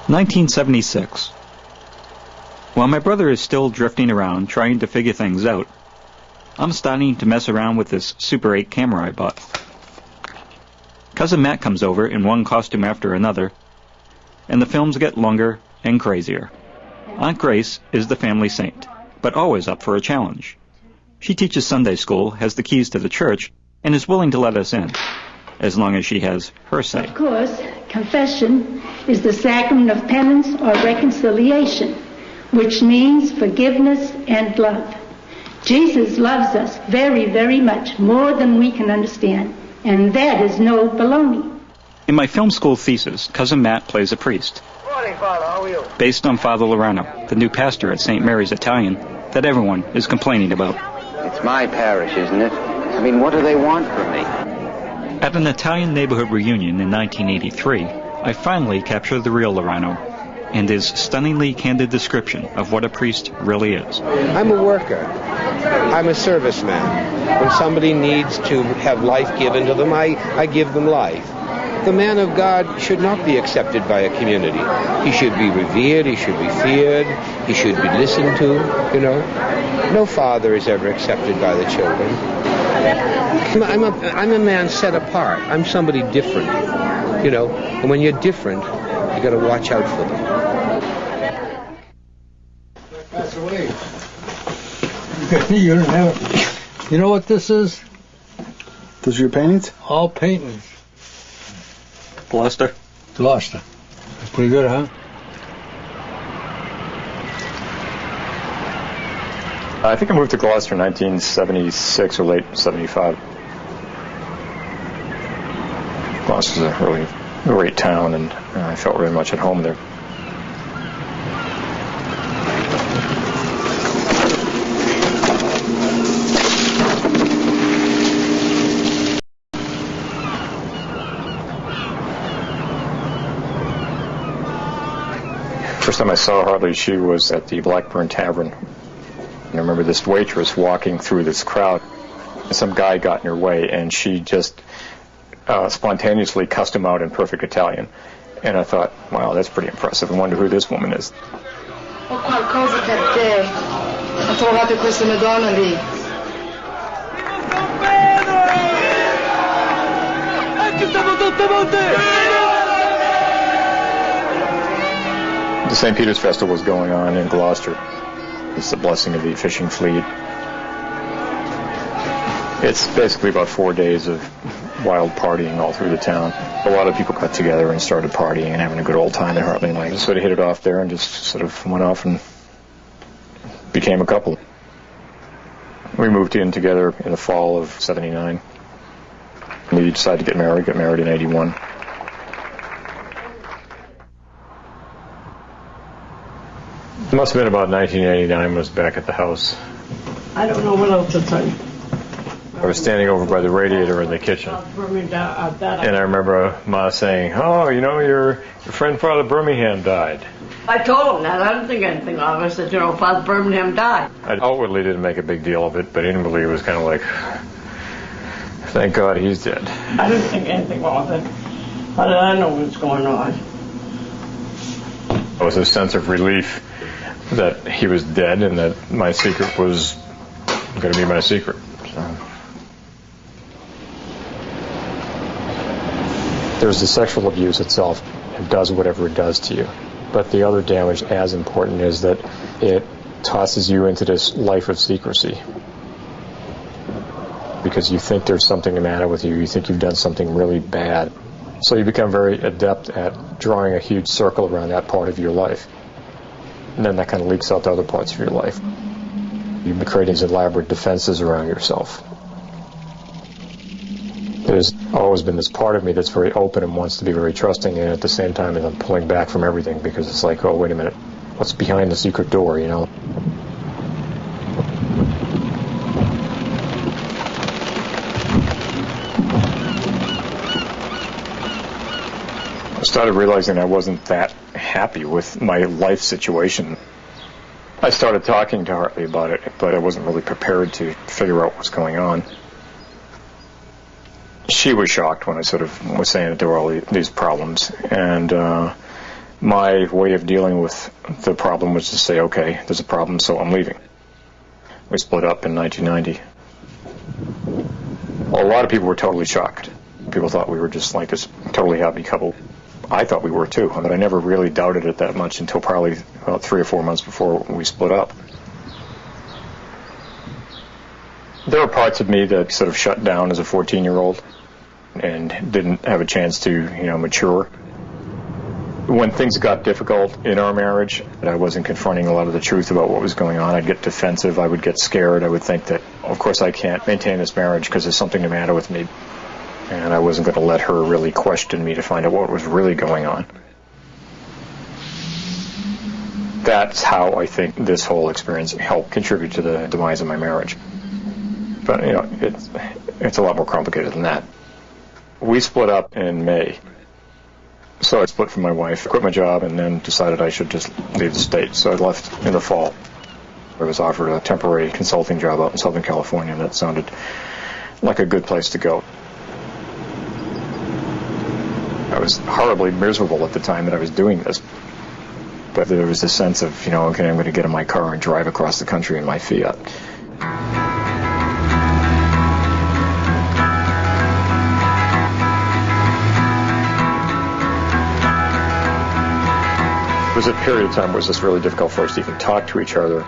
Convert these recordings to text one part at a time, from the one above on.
1976. While my brother is still drifting around trying to figure things out, I'm starting to mess around with this Super 8 camera I bought. Cousin Matt comes over in one costume after another, and the films get longer and crazier. Aunt Grace is the family saint, but always up for a challenge. She teaches Sunday school, has the keys to the church, and is willing to let us in, as long as she has her say. Of course, confession is the sacrament of penance or reconciliation, which means forgiveness and love. Jesus loves us very, very much, more than we can understand, and that is no baloney. In my film school thesis, Cousin Matt plays a priest. Morning, Father. How are you? Based on Father Lorano, the new pastor at St. Mary's Italian that everyone is complaining about. It's my parish, isn't it? I mean, what do they want from me? At an Italian neighborhood reunion in 1983, I finally captured the real Lorano and his stunningly candid description of what a priest really is. I'm a worker. I'm a serviceman. When somebody needs to have life given to them, I give them life. The man of God should not be accepted by a community. He should be revered, he should be feared, he should be listened to, you know. No father is ever accepted by the children. I'm a man set apart. I'm somebody different, you know. And when you're different, you got to watch out for them. Pass away. You don't have it. You know what this is? Those are your paintings? All paintings. Gloucester. Gloucester. Pretty good, huh? I think I moved to Gloucester in 1976 or late 75. Gloucester's a really great town, and I felt very much at home there. First time I saw Hartley, she was at the Blackburn Tavern. And I remember this waitress walking through this crowd. Some guy got in her way, and she just spontaneously cussed him out in perfect Italian. And I thought, wow, that's pretty impressive. I wonder who this woman is. Ho qualcosa per te. Ho trovato questa Madonna lì. The St. Peter's Festival was going on in Gloucester. It's the blessing of the fishing fleet. It's basically about 4 days of wild partying all through the town. A lot of people got together and started partying and having a good old time at Hartley, and I just sort of hit it off there and just sort of went off and became a couple. We moved in together in the fall of '79. We decided to got married in '81. It must have been about 1989 when I was back at the house. I don't know what else to tell you. I was standing over by the radiator in the kitchen. And I remember Ma saying, oh, you know, your friend Father Birmingham died. I told him that. I didn't think anything of it. I said, you know, Father Birmingham died. I outwardly didn't make a big deal of it, but inwardly it was kind of like, thank God he's dead. I didn't think anything of it. How did I know what was going on? It was a sense of relief that he was dead and that my secret was going to be my secret. So. There's the sexual abuse itself. It does whatever it does to you. But the other damage, as important, is that it tosses you into this life of secrecy. Because you think there's something the matter with you. You think you've done something really bad. So you become very adept at drawing a huge circle around that part of your life. And then that kind of leaks out to other parts of your life. You've been creating these elaborate defenses around yourself. There's always been this part of me that's very open and wants to be very trusting, and at the same time I'm pulling back from everything because it's like, oh, wait a minute, what's behind the secret door, you know? I started realizing I wasn't that happy with my life situation. I started talking to Hartley about it, but I wasn't really prepared to figure out what's going on. She was shocked when I sort of was saying that there were all these problems, and My way of dealing with the problem was to say, okay, there's a problem, so I'm leaving. We split up in 1990. A lot of people were totally shocked. People thought we were just like this totally happy couple. I thought we were too, but I never really doubted it that much until probably about 3 or 4 months before we split up. There were parts of me that sort of shut down as a 14-year-old and didn't have a chance to, mature. When things got difficult in our marriage, I wasn't confronting a lot of the truth about what was going on. I'd get defensive. I would get scared. I would think that, of course, I can't maintain this marriage because there's something the matter with me. And I wasn't going to let her really question me to find out what was really going on. That's how I think this whole experience helped contribute to the demise of my marriage. But, it's a lot more complicated than that. We split up in May. So I split from my wife, quit my job, and then decided I should just leave the state. So I left in the fall. I was offered a temporary consulting job out in Southern California, and that sounded like a good place to go. I was horribly miserable at the time that I was doing this. But there was this sense of, okay, I'm going to get in my car and drive across the country in my Fiat. There was a period of time where it was just really difficult for us to even talk to each other.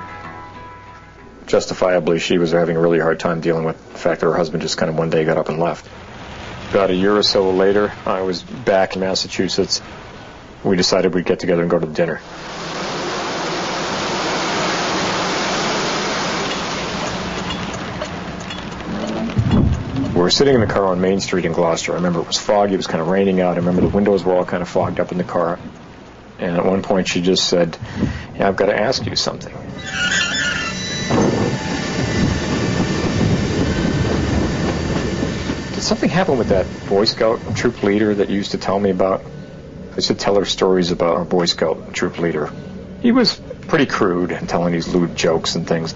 Justifiably, she was having a really hard time dealing with the fact that her husband just kind of one day got up and left. About a year or so later, I was back in Massachusetts. We decided we'd get together and go to dinner. We were sitting in the car on Main Street in Gloucester. I remember it was foggy, it was kind of raining out. I remember the windows were all kind of fogged up in the car. And at one point she just said, "Yeah, I've got to ask you something." Did something happen with that Boy Scout troop leader that you used to tell me about? I used to tell her stories about our Boy Scout troop leader. He was pretty crude and telling these lewd jokes and things.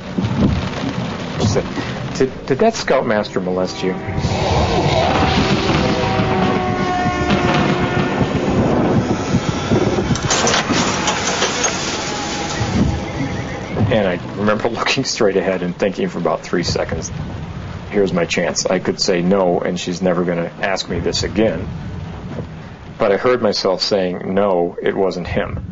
She said, did that scoutmaster molest you? And I remember looking straight ahead and thinking for about 3 seconds, here's my chance. I could say no, and she's never going to ask me this again. But I heard myself saying, no, it wasn't him.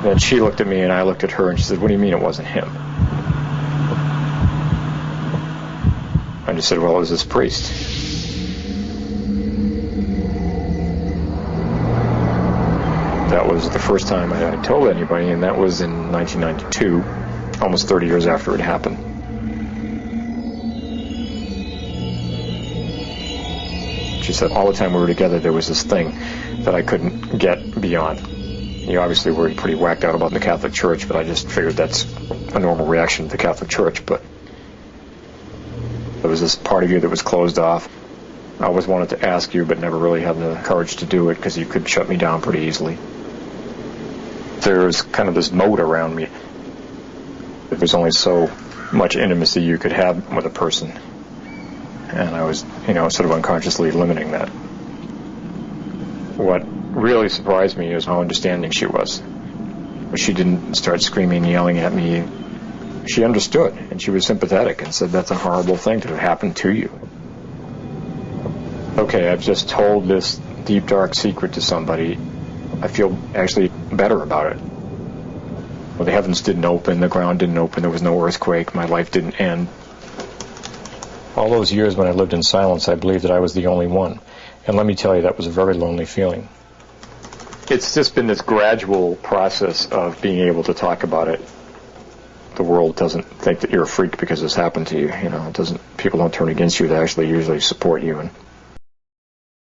Then she looked at me and I looked at her and she said, "What do you mean it wasn't him?" I just said, "Well, it was this priest." That was the first time I had told anybody, and that was in 1992, almost 30 years after it happened. She said all the time we were together there was this thing that I couldn't get beyond. You obviously were pretty whacked out about the Catholic Church, but I just figured that's a normal reaction to the Catholic Church. But there was this part of you that was closed off. I always wanted to ask you, but never really had the courage to do it because you could shut me down pretty easily. There's kind of this moat around me. There's only so much intimacy you could have with a person. And I was, sort of unconsciously limiting that. What really surprised me is how understanding she was. She didn't start screaming and yelling at me. She understood, and she was sympathetic and said, "That's a horrible thing to have happened to you. Okay, I've just told this deep, dark secret to somebody. I feel actually better about it. Well, the heavens didn't open, the ground didn't open, there was no earthquake, my life didn't end. All those years when I lived in silence, I believed that I was the only one. And let me tell you, that was a very lonely feeling. It's just been this gradual process of being able to talk about it. The world doesn't think that you're a freak because this happened to you. People don't turn against you. They actually usually support you. And